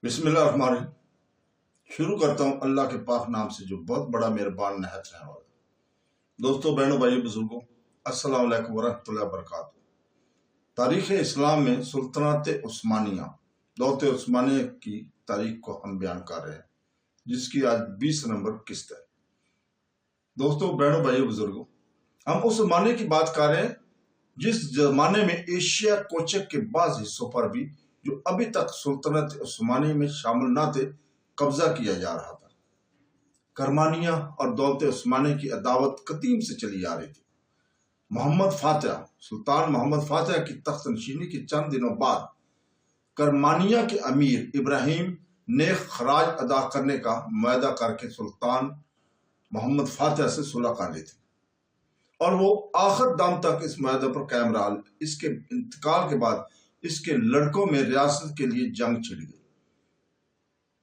بسم اللہ الرحمن الرحیم۔ شروع کرتا ہوں اللہ کے پاک نام سے جو بہت بڑا مہربان نہایت رحم والا۔ دوستو، بہنوں، بھائیو، بزرگوں، السلام علیکم ورحمۃ اللہ وبرکاتہ۔ تاریخ اسلام میں سلطنت عثمانیہ، دولت عثمانیہ کی تاریخ کو ہم بیان کر رہے ہیں، جس کی آج 20 نمبر قسط ہے۔ دوستو، بہنوں، بھائیو، بزرگوں، ہم اس زمانے کی بات کر رہے ہیں جس زمانے میں ایشیا کوچک کے بعض حصوں پر بھی جو ابھی تک سلطنت عثمانیہ میں شامل نہ تھے قبضہ کیا جا رہا تھا۔ کرمانیہ اور دولت عثمانیہ کی عداوت قدیم سے چلی آ رہی تھی۔ سلطان محمد فاتح کی تخت نشینی کے چند دنوں بعد کرمانیہ کے امیر ابراہیم نے خراج ادا کرنے کا معاہدہ کر کے سلطان محمد فاتح سے صلح کر لی تھی، اور وہ آخر دم تک اس معاہدے پر قائم رہا۔ اس کے انتقال کے بعد اس کے لڑکوں میں ریاست کے لیے جنگ چھڑ گئی۔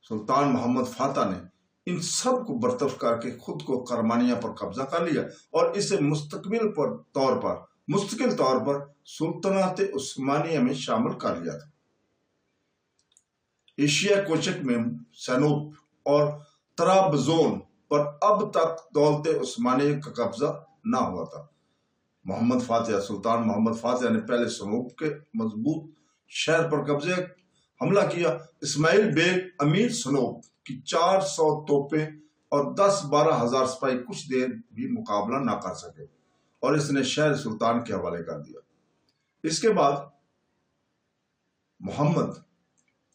سلطان محمد فاتح نے ان سب کو برطرف کر کے خود کو کرمانیہ پر قبضہ کر لیا اور اسے مستقل طور پر سلطنت عثمانیہ میں شامل کر لیا تھا۔ ایشیا کوچک میں سینوپ اور طرابزون پر اب تک دولت عثمانیہ کا قبضہ نہ ہوا تھا۔ سلطان محمد فاتح نے پہلے سنوپ کے مضبوط شہر پر قبضے حملہ کیا۔ اسماعیل بیگ امیر سنوپ کی 400 توپیں اور 10-12 ہزار سپاہی کچھ دیر بھی مقابلہ نہ کر سکے اور اس نے شہر سلطان کے حوالے کر دیا۔ اس کے بعد محمد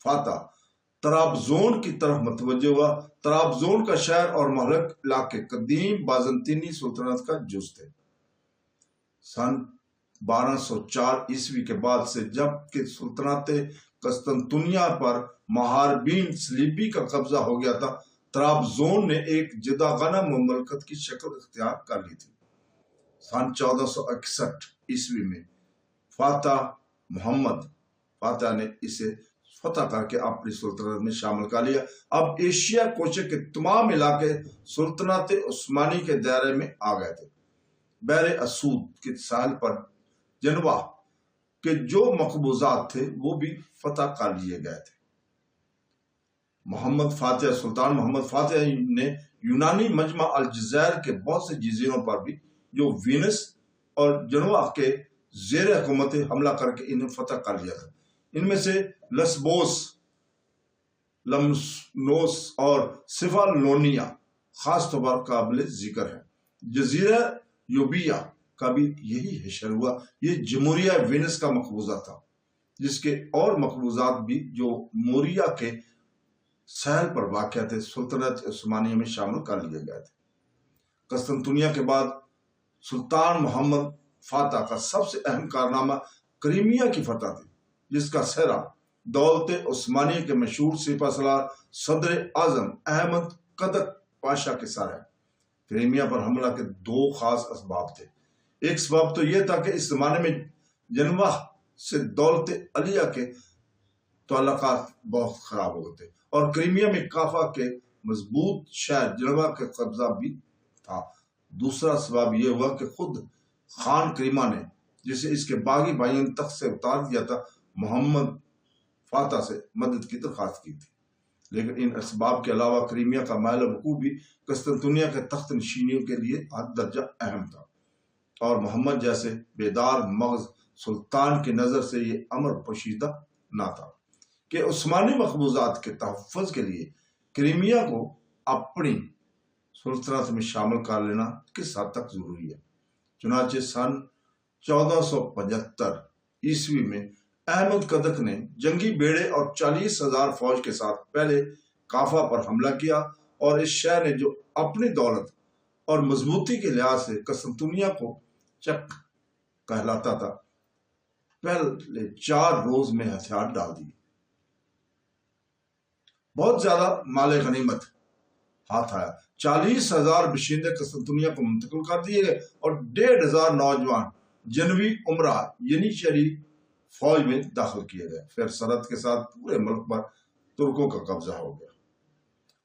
فاتح طرابزون کی طرف متوجہ ہوا۔ طرابزون کا شہر اور مہلک علاقے قدیم بازنطینی سلطنت کا جز تھے۔ سن 1204 عیسوی کے بعد سے جب کہ سلطنت قسطنطنیہ پر محاربین صلیبی کا قبضہ ہو گیا تھا، طرابزون نے ایک جداگانہ مملکت کی شکل اختیار کر لی تھی۔ سن 1461 عیسوی میں محمد فاتح نے اسے فتح کر کے اپنی سلطنت میں شامل کر لیا۔ اب ایشیا کوچک کے تمام علاقے سلطنت عثمانی کے دائرے میں آ گئے تھے۔ بحر اسود کے ساحل پر جنوبہ کے جو مقبوضات تھے وہ بھی فتح کر لیے گئے تھے۔ سلطان محمد فاتح نے یونانی مجمع الجزائر کے بہت سے جزیروں پر بھی جو وینس اور جنوبہ کے زیر حکومت حملہ کر کے انہیں فتح کر لیا تھا۔ ان میں سے لسبوس، لمنوس اور سفالونیا خاص طور پر قابل ذکر ہے۔ جزیرہ یوبیا کا بھی یہی حشر ہوا۔ یہ جمہوریہ وینس کا مقبوضہ تھا، جس کے اور مقبوضات بھی جو موریا کے ساحل پر واقع تھے سلطنت عثمانیہ میں شامل کر لیے گئے تھے۔ قسطنطنیہ کے بعد سلطان محمد فاتح کا سب سے اہم کارنامہ کریمیا کی فتح تھی، جس کا سہرا دولت عثمانیہ کے مشہور سپہ سالار صدر اعظم احمد قدک پاشا کے سر ہے۔ کریمیا پر حملہ کے دو خاص اسباب تھے۔ ایک سبب تو یہ تھا کہ اس زمانے میں جنوبہ سے دولت علیہ کے تعلقات بہت خراب ہو گئے تھے اور کریمیا میں کافا کے مضبوط شہر جنوبہ کا قبضہ بھی تھا۔ دوسرا سبب یہ ہوا کہ خود خان کریما نے، جسے اس کے باغی بھائیوں نے تخت سے اتار دیا تھا، محمد فاتح سے مدد کی درخواست کی تھی۔ لیکن ان اسباب کے علاوہ کریمیا کا مائل وقوع بھی قسطنطنیہ کے تخت نشینیوں کے لیے حد درجہ اہم تھا، اور محمد جیسے بیدار مغز سلطان کی نظر سے یہ امر پوشیدہ نہ تھا کہ عثمانی مقبوضات کے تحفظ کے لیے کریمیا کو اپنی سلطنت میں شامل کر لینا کس حد تک ضروری ہے۔ چنانچہ سن 1475 عیسوی میں احمد قدک نے جنگی بیڑے اور 40,000 فوج کے ساتھ پہلے کافا پر حملہ کیا، اور اس شہر نے جو اپنی دولت اور مضبوطی کے لحاظ سے قسطنطنیہ کو چک کہلاتا تھا، پہلے 4 روز میں ہتھیار ڈال دیے۔ بہت زیادہ مال غنیمت ہاتھ آیا۔ 40,000 باشندے قسطنطنیہ کو منتقل کر دیے گئے اور 1,500 نوجوان جنوبی امراء یعنی شہری فوج میں داخل کیے گئے۔ پھر سرحد کے ساتھ پورے ملک پر ترکوں کا قبضہ ہو گیا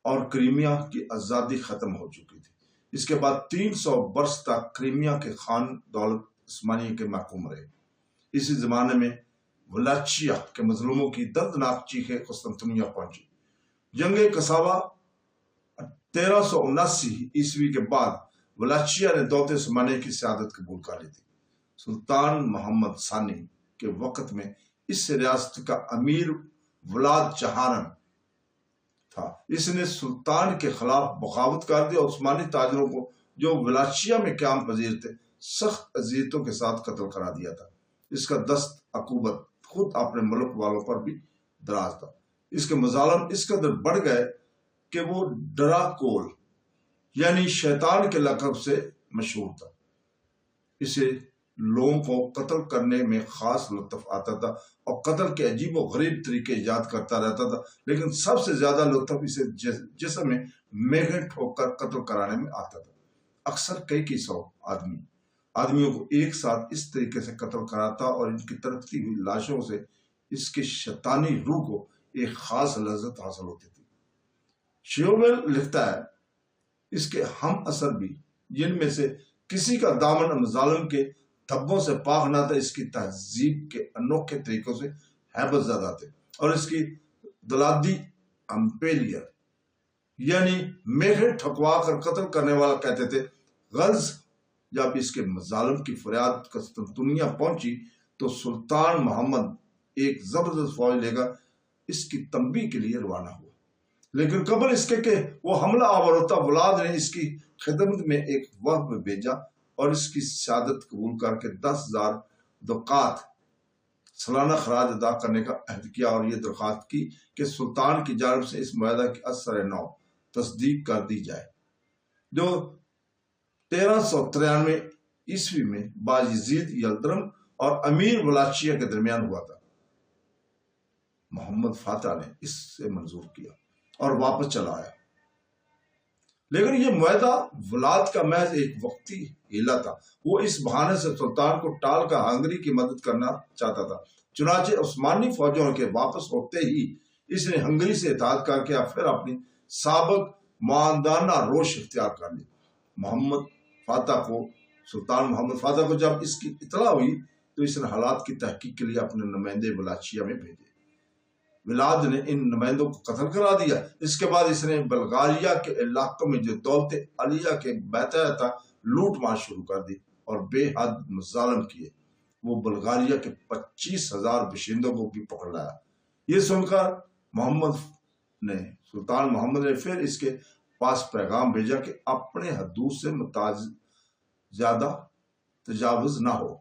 اور کریمیا کی آزادی ختم ہو چکی تھی۔ اس کے بعد 300 برس تک کریمیا کے خان دولت عثمانیہ کے محکوم رہے۔ اسی زمانے میں ولاچیا کے مظلوموں کی دردناک چیخیں قسطنطنیہ پہنچی۔ جنگ کساوا 1379 کے بعد ولاچیا نے دولت عثمانیہ کی سیادت قبول کر لی تھی۔ سلطان محمد ثانی کے وقت میں اس ریاست کا امیر ولاد چہارم تھا۔ اس نے سلطان کے خلاف بغاوت کر دی اور عثمانی تاجروں کو جو ولاچیا میں قیام پذیر تھے سخت اذیتوں کے ساتھ قتل کرا دیا تھا۔ اس کا دست عقوبت خود اپنے ملک والوں پر بھی دراز تھا۔ اس کے مظالم اس قدر بڑھ گئے کہ وہ ڈراکول یعنی شیطان کے لقب سے مشہور تھا۔ اسے لوگوں کو قتل کرنے میں خاص لطف آتا تھا اور قتل کے عجیب و غریب طریقے ایجاد کرتا رہتا تھا، لیکن سب سے زیادہ لطف اسے جسم میں میخیں ٹھوک کر قتل کرانے میں آتا تھا۔ اکثر کئی سو آدمیوں کو ایک ساتھ اس طریقے سے قتل کراتا اور ان کی تڑپتی ہوئی لاشوں سے اس کی شیطانی روح کو ایک خاص لذت حاصل ہوتی تھی۔ شیوبل لکھتا ہے اس کے ہم اثر بھی جن میں سے کسی کا دامن مظالم کے دھبوں سے پاک نہ تھا، اس کی تہذیب کے انوکھے طریقوں سے ہیبت زدہ تھے، اور اس کی دلادی امپیلیئر یعنی میخیں ٹھکوا کر قتل کرنے والا کہتے تھے۔ غرض جب اس کے مظالم کی فریاد قسطنطنیہ پہنچی تو سلطان محمد ایک زبردست فوج لے کر اس کی تنبیہ کے لیے روانہ ہوا، لیکن قبل اس کے کہ وہ حملہ آور ہوتا ولاد نے اس کی خدمت میں ایک وفد بھیجا اور اس کی سیادت قبول کر کے 10,000 دکات سالانہ خراج ادا کرنے کا عہد کیا اور یہ درخواست کی کہ سلطان کی جانب سے اس معاہدہ کی اثر نو تصدیق کر دی جائے، جو 1393 میں باجزید یلدرم اور امیر ولاچیا کے درمیان ہوا تھا۔ محمد فاتح نے اس سے منظور کیا اور واپس چلا آیا، لیکن یہ معاہدہ ولاد کا محض ایک وقتی ہیلا تھا۔ وہ اس بہانے سے سلطان کو ٹال کر ہنگری کی مدد کرنا چاہتا تھا۔ چنانچہ عثمانی فوجوں کے واپس ہوتے ہی اس نے ہنگری سے اتحاد کر کے پھر اپنی سابق معاندانہ روش اختیار کر لی۔ سلطان محمد فاتح کو جب اس کی اطلاع ہوئی تو اس نے حالات کی تحقیق کے لیے اپنے نمائندے ولاچیا میں بھیجے۔ ولاد نے ان نمائندوں کو قتل کرا دیا۔ اس کے بعد اس نے بلغاریہ کے علاقوں میں جو دولت علیہ کے بتایا تھا لوٹ مار شروع کر دی اور بے حد مظالم کیے۔ وہ بلغاریہ کے 25,000 باشندوں کو بھی پکڑ لایا۔ یہ سن کر سلطان محمد نے پھر اس کے پاس پیغام بھیجا کہ اپنے حدود سے زیادہ تجاوز نہ ہو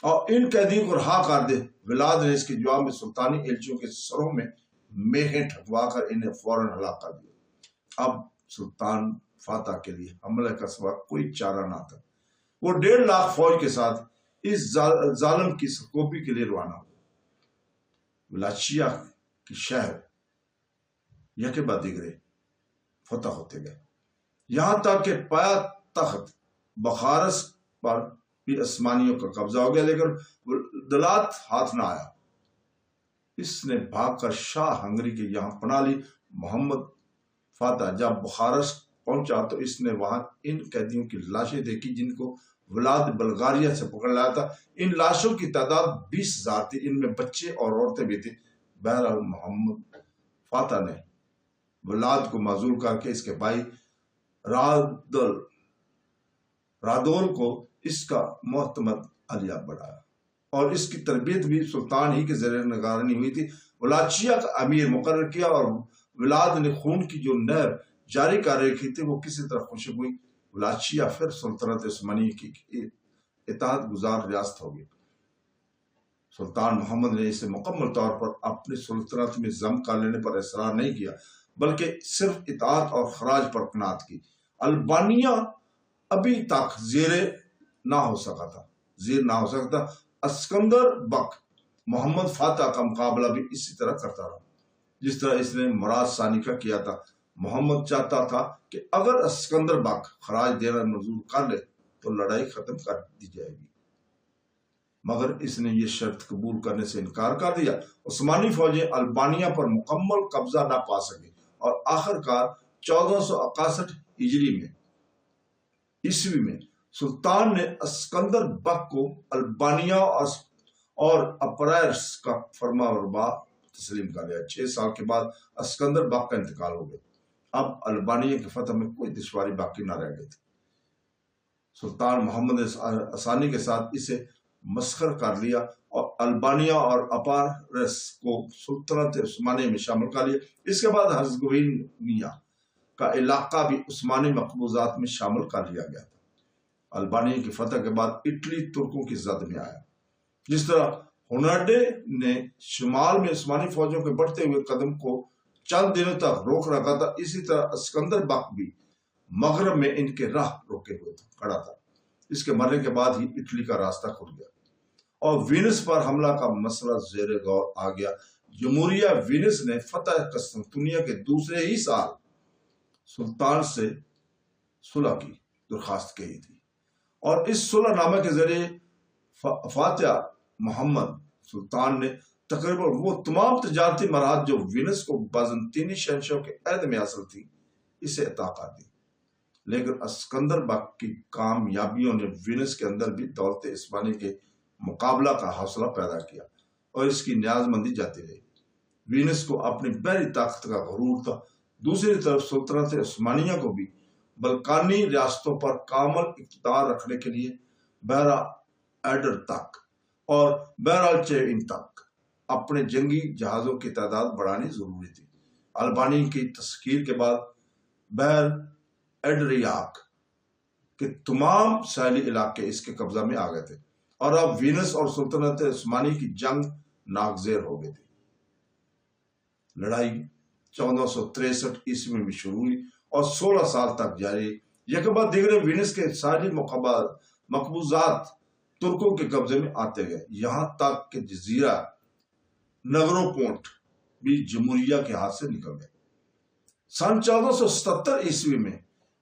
اور ان قیدیوں کو رہا کر دے۔ ولاد نے اس کے جواب میں سلطانی ایلچیوں کے سروں میں میخیں ٹھکوا کر انہیں فوراً ہلاک کر دیا۔ اب سلطان فاتح کے لیے حملے کا سوا کوئی چارہ نہ تھا۔ وہ 1.5 لاکھ فوج کے ساتھ اس ظالم کی سرکوبی کے لیے روانہ ہوا۔ ولاچیا کے شہر یکے بعد دیگرے فتح ہوتے گئے، یہاں تک کہ پایا تخت بخارس پر بھی عثمانیوں کا قبضہ ہو گیا، لیکن دلات ہاتھ نہ آیا۔ اس نے بھاگ کر شاہ ہنگری کے یہاں پناہ لی۔ محمد فاتح جب بخارس پہنچا تو اس نے وہاں ان قیدیوں کی لاشیں دیکھی جن کو ولاد بلغاریہ سے پکڑ لایا تھا۔ ان لاشوں کی تعداد 20,000 تھی، ان میں بچے اور عورتیں بھی تھیں۔ بہرحال محمد فاتح نے ولاد کو معزول کر کے اس کے بھائی رادول کو اس کا معتمد علیہ بڑھایا اور اس کی تربیت بھی سلطان ہی کے زیر نگرانی ہوئی تھی۔ ولاچیا کا امیر مقرر کیا اور ولاد نے خون کی جو نہر جاری کر رکھی تھی وہ کسی طرح خشک ہوئی۔ ولاچیا پھر سلطنت عثمانی کی اطاعت گزار ریاست ہو گئی۔ سلطان محمد نے اسے مکمل طور پر اپنی سلطنت میں ضم کر لینے پر اصرار نہیں کیا، بلکہ صرف اطاعت اور خراج پر قناعت کی۔ البانیہ ابھی تک زیر نہ ہو سکا تھا۔ اسکندر بک محمد فاتح کا مقابلہ بھی اسی طرح کرتا رہا جس طرح اس نے مراد ثانی کا کیا تھا۔ محمد چاہتا تھا کہ اگر اسکندر بک خراج دینا منظور کر لے تو لڑائی ختم کر دی جائے گی، مگر اس نے یہ شرط قبول کرنے سے انکار کر دیا۔ عثمانی فوجیں البانیہ پر مکمل قبضہ نہ پا سکیں اور آخر کار 1461 عیسوی میں سلطان نے اسکندر بک کو البانیہ اور اپرائرس کا فرمانبر تسلیم کر لیا۔ 6 سال کے بعد اسکندر بق کا انتقال ہو گیا۔ اب البانیہ کی فتح میں کوئی دشواری باقی نہ رہ گئی تھی۔ سلطان محمد نے آسانی کے ساتھ اسے مسخر کر لیا اور البانیہ اور اپارس کو سلطنت عثمانیہ میں شامل کر لیا۔ اس کے بعد ہرزگوینیا کا علاقہ بھی عثمانی مقبوضات میں شامل کر لیا گیا تھا۔ البانیہ کی فتح کے بعد اٹلی ترکوں کی زد میں آیا۔ جس طرح ہنرڈے نے شمال میں عثمانی فوجوں کے بڑھتے ہوئے قدم کو چند دنوں تک روک رکھا تھا، اسی طرح اسکندر بق بھی مغرب میں ان کے راہ روکے ہوئے کھڑا تھا۔ اس کے مرنے کے بعد ہی اٹلی کا راستہ کھل گیا اور وینس پر حملہ کا مسئلہ زیر غور آ گیا۔ جمہوریہ وینس نے فتح قسطنطنیہ کے دوسرے ہی سال سلطان سے صلح کی درخواست کی تھی، اور اس صلح نامے کے ذریعے فاتح محمد سلطان نے تقریباً وہ تمام تجارتی مراحت جو وینس کو بازنطینی شہنشاہوں کے عہد میں حاصل تھی اسے عطا کر دی۔ لیکن اسکندر بق کی کامیابیوں نے وینس کے اندر بھی دولت عثمانی کے مقابلہ کا حوصلہ پیدا کیا اور اس کی نیاز مندی جاتی رہی۔ وینس کو اپنی بحری طاقت کا غرور تھا۔ دوسری طرف سلطنت عثمانیہ کو بھی بلقانی ریاستوں پر کامل اقتدار رکھنے کے لیے بحیرہ ایڈر تک اور بحیرہ الچوین تک اپنے جنگی جہازوں کی تعداد بڑھانی ضروری تھی۔ البانی کی تسخیر کے بعد بحر ایڈریاک کے تمام ساحلی علاقے اس کے قبضہ میں آ گئے تھے اور اب وینس اور سلطنت عثمانی کی جنگ ناگزیر ہو گئی تھی۔ لڑائی 1463 عیسوی میں شروع ہوئی اور 16 سال تک جاری۔ یک بعد دیگر وینس کے ساحلی مقبوضات ترکوں کے قبضے میں آتے گئے، یہاں تک کہ جزیرہ نگروپونٹ بھی جمہوریہ کے ہاتھ سے نکل گئے۔ سن 1477 عیسوی میں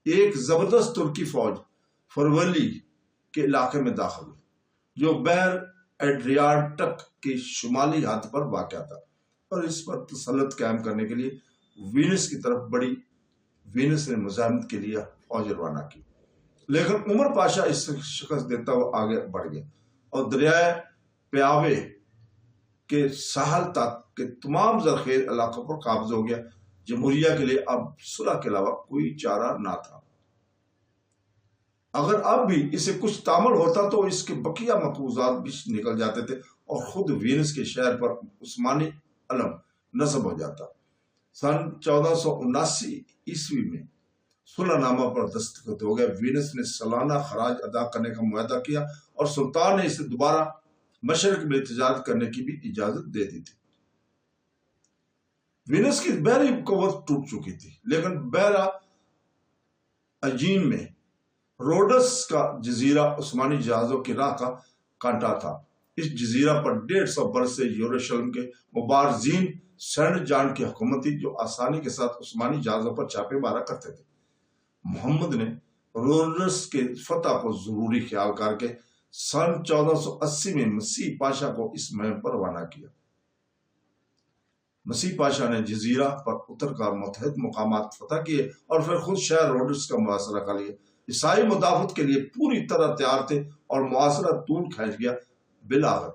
ایک زبردست ترکی فوج فرولی کے علاقے میں داخل ہوئی جو بحر ایڈریاٹک کی شمالی حد پر واقع تھا، اور اس پر تسلط قائم کرنے کے لیے وینس کی طرف بڑی۔ وینس نے مزاحمت کے لیے فوج روانہ کی، لیکن عمر پاشا اس سے شکست دیتا ہوا آگے بڑھ گیا اور دریائے پیاوے کے ساحل تک کے تمام زرخیز علاقوں پر قابض ہو گیا۔ جمہوریہ کے لیے اب صلح کے علاوہ کوئی چارہ نہ تھا۔ اگر اب بھی اسے کچھ تعامل ہوتا تو اس کے بقیہ مقبوضات بھی نکل جاتے تھے اور خود وینس کے شہر پر عثمانی علم نصب ہو جاتا۔ سن 1479 عیسوی میں صلح نامہ پر دستخط ہو گئے۔ وینس نے سالانہ خراج ادا کرنے کا معاہدہ کیا اور سلطان نے اسے دوبارہ مشرق میں تجارت کرنے کی بھی اجازت دے دی تھی۔ وینس کی بحری قوت ٹوٹ چکی تھی، لیکن بحیرہ ایجین میں روڈس کا جزیرہ عثمانی جہازوں کی راہ کا کانٹا تھا۔ اس جزیرہ پر 150 برس سے یروشلم کے مبارزین سینٹ جان کی حکومت تھی، جو آسانی کے ساتھ عثمانی جہازوں پر چھاپے مارا کرتے تھے۔ محمد نے روڈس کے فتح کو ضروری خیال کر کے سن 1480 میں مسیح پاشا کو اس مہم پر روانہ کیا۔ مسیح پاشا نے جزیرہ پر اتر کر متحد مقامات فتح کیے اور پھر خود شہر روڈس کا محاصرہ کر لیا۔ عیسائی مدافعت کے لیے پوری طرح تیار تھے اور محاصرہ طول کھینچ گیا۔ بالآخر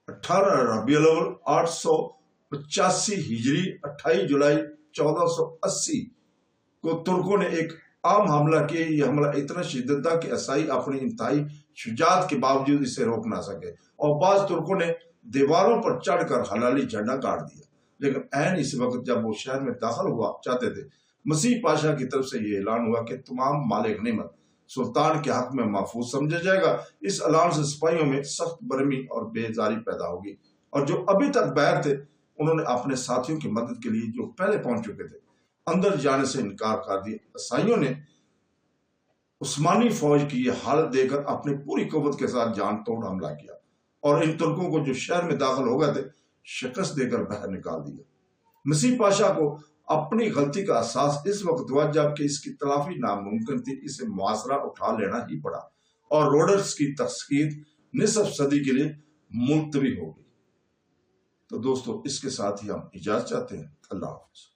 18 ربیع الاول 885 ہجری 28 جولائی 1480 کو ترکوں نے ایک عام حملہ کیا۔ یہ حملہ اتنا شدید تھا کہ عیسائی اپنی انتہائی شجاعت کے باوجود اسے روک نہ سکے اور بعض ترکوں نے دیواروں پر چڑھ کر حلالی جھنڈا گاڑ دیا۔ لیکن عین اس وقت جب وہ شہر میں داخل ہوا چاہتے تھے، مسیح پاشا کی طرف سے یہ اعلان ہوا کہ تمام مال غنیمت سلطان کے حق میں محفوظ سمجھا جائے گا۔ اس اعلان سے سپاہیوں میں سخت برہمی اور بیزاری پیدا ہوگی، اور جو ابھی تک باہر تھے انہوں نے اپنے ساتھیوں کی مدد کے لیے جو پہلے پہنچ چکے تھے اندر جانے سے انکار کر دیا۔ عیسائیوں نے عثمانی فوج کی یہ حالت دے کر اپنی پوری قوت کے ساتھ جان توڑ حملہ کیا اور ان ترکوں کو جو شہر میں داخل ہو گئے تھے شکست دے کر باہر نکال دیا۔ مسیح پاشا کو اپنی غلطی کا احساس اس وقت ہوا جب کہ اس کی تلافی ناممکن تھی۔ اسے محاصرہ اٹھا لینا ہی پڑا اور روڈس کی تسخیر نصف صدی کے لیے ملتوی ہو گئی۔ تو دوستو، اس کے ساتھ ہی ہم اجازت چاہتے ہیں۔ اللہ حافظ۔